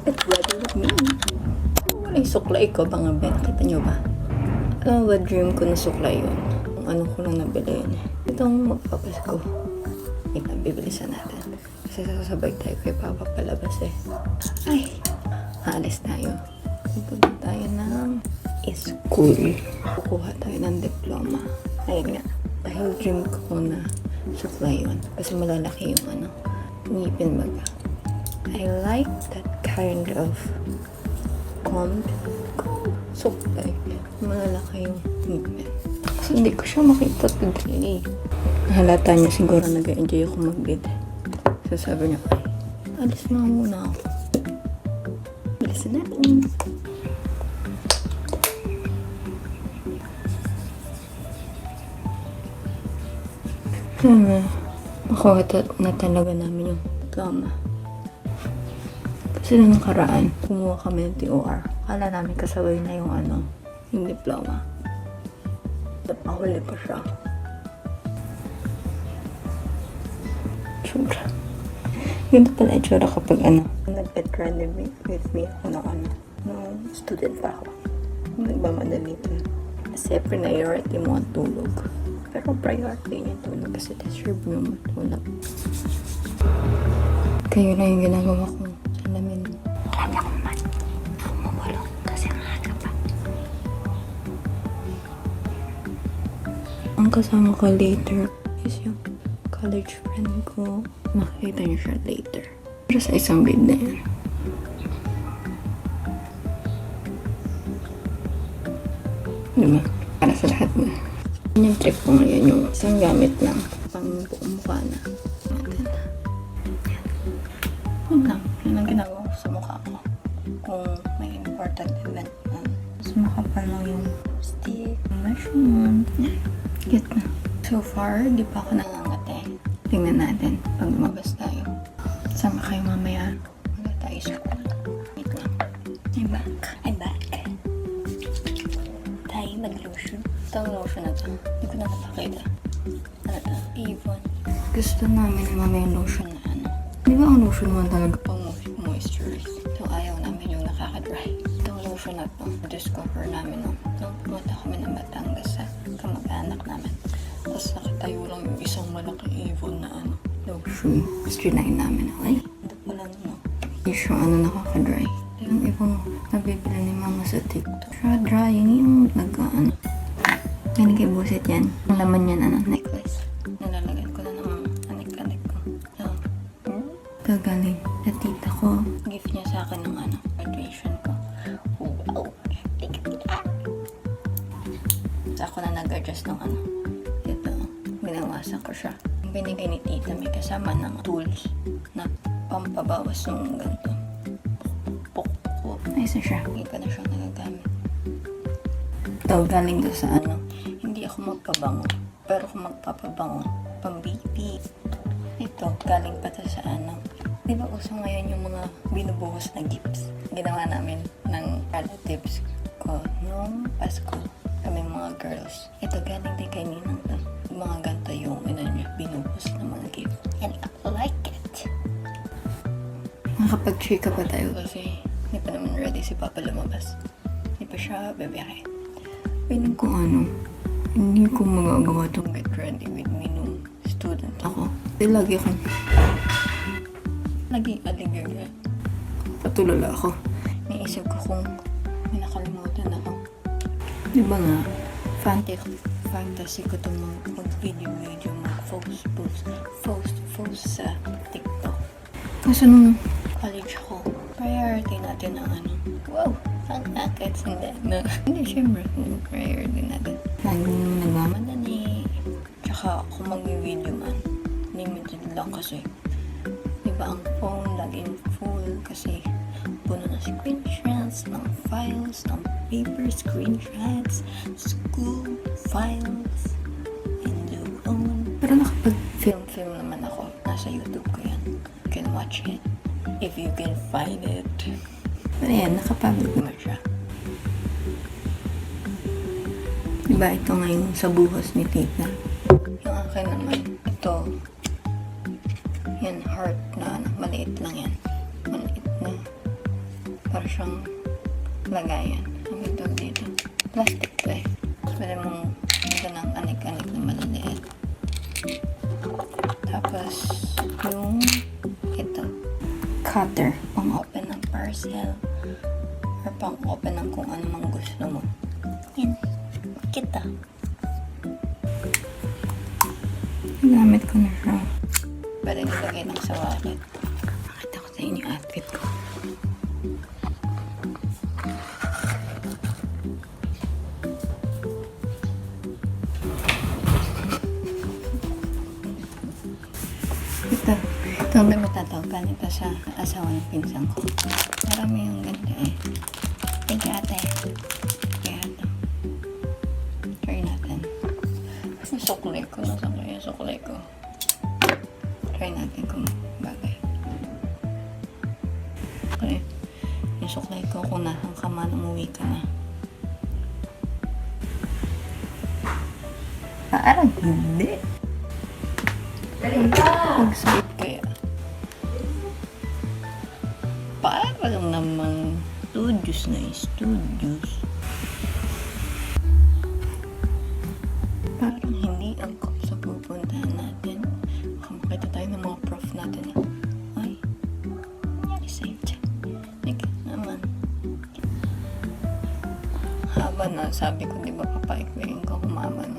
Get ready with me. Wala yung suklay ko, mga Ben. Kita nyo ba? Alam mo ba, dream ko na suklay yun? Kung ano ko lang nabili yun eh. Itong magpapasko. Ito, bibilisan natin. Kasi sasabay tayo kay Papa palabas eh. Ay! Alis tayo. Pupunta tayo ng school. Kukuha tayo ng diploma. Ayun nga. Dahil dream ko na suklay yun. Kasi malalaki yung ngipin baga. I like that kind of suklay. Malalaki yung ngipin. Kasi hindi ko siya makita today. Nahalata niya siguro nag-enjoy ako mag-bid. So sabi niya, ay, alis na muna ako. Bilisan natin. Nakuha na talaga namin yung diploma. Kasi nung nakaraan, kumuha kami ng TOR. Kala namin kasabay na yung yung diploma. Napahuli pa siya. Tsura. Ganito pala itsura kapag nag-pet-run with me ako nung student pa ako. Nagmamadali ito. Kasi priority mo ang tulog. Pero priority niya tulog kasi deserve mo matulog. Kayo na yung ginagawa kong salamin. Alam niya kung man. Ako mabulong kasi ang hanga pa. Ang kasama ko later is yung college friend ko. Makikita niyo siya later. Pero sa isang bed na yan. Diba? Para sa lahat na. Yung trip ko ngayon yung isang gamit lang pang buong mukha na. Yan. Yun lang. Yun ang ginagawa ko sa mukha ko. Kung may important event na. Mas makapal lang yung stick, measurement. Get na. So far, di pa ako nangangate. Tingnan natin pag lumabas tayo. Sama kayo mamaya. Wala tayo sa school. Wait lang. I'm back. Tayo mag-lotion. Itong lotion na to. Hindi ko na napakita. Ano to? Avon. Gusto namin na mamaya yung lotion na Di ba ang lotion naman talaga pang moisturize? So ayaw namin yung nakaka-dry. Itong lotion na to. Discover namin nung pumunta kami ng Batangas sa kamag-anak namin. Tapos nakatayo lang yung isang malaking Avon na lotion. Tapos trinayin namin. Ay, ito pala Hindi siya nakaka-dry. Yung ibang nabibili ni mama sa TikTok. Siya drying yung yan kay Buset yan. Ang laman yan, necklace. Nalalagyan ko na ng mga anik-anik ko. So, gagaling sa tita ko. Gift niya sa akin ng graduation ko. Wow! So, ako na nag-adjust ng ito. Binawasan ko siya. Ang binigay ni tita may kasama ng tools na pampabawas ng ganito. Puk-puk-puk. Ayos na siya. Hindi ko na siyang nagagamit. Ito, galing doon sa hindi ako magpabango. Pero kung magpapabango, pang-baby. Ito, galing pa to sa Di ba uso ngayon yung mga binubuhos na gifts? Ginawa namin ng relatives ko nung Pasko. Kami mga girls. Ito, galing din kay Ninang to. Yung mga ganito yung niya, binubuhos ng mga gift. And I like it. Nakapag-chika pa tayo kasi hindi pa naman ready si Papa lumabas. Hindi pa siya bebehe. Piling ko hindi ko magagawa itong get ready with me nung student ako. Kasi lagi aligaya. Patulala ako. Naisip ko kung may nakalimutan ako. Di ba nga, fantasy ko itong mag-video, mag-post sa TikTok. Kasi nung college ako, priority natin ang wow! Ang akits hindi. Hindi, syempre. Priority natin. Laging nagmamadali. Tsaka kung mag-video man, limited lang kasi. Diba ang phone laging full kasi puno na screenshots ng files, ng paper screenshots, school files, and your own. Pero nakapag-film naman ako. Nasa YouTube ko yan. You can watch it if you can find it. Pero yan, nakapublic naman siya. Diba ito ngayon sa buhos ni tita? Yung akin naman, ito. Yan, heart na maliit lang yan. Maliit na Para siyang lagayan. Ang ito dito. Plastic to eh. Pwede mong ito ng anik-anik na maliliit. Tapos, yung ito. Cutter. Pang-open ng parcel. Or pang-open ng kung ano mang gusto mo. Yan. Kita. Gamit ko na siya. Pwede nilagay lang sa wallet. Pakita ko sa inyo yung outfit ko. Ito. Ito ang damit tatawag. Ito sa asawa ng pinsan ko. Marami yung ganda eh. Thank you, ate. Kaya ito. Try natin. Yung suklay ko. Nasaan ko yung suklay ko? Try natin kung bagay. Okay. Yung suklay ko kung nasaan ka man, umuwi ka na. Parang hindi. Mag-sweet kaya. Parang namang studios na studios. Parang hindi angkop sa pupuntahan natin. Baka makita tayo ng mga prof natin. Ay, nangyari sa'yo dyan. Ika naman. Haba na, sabi ko, di ba papaikwain ko kumama na.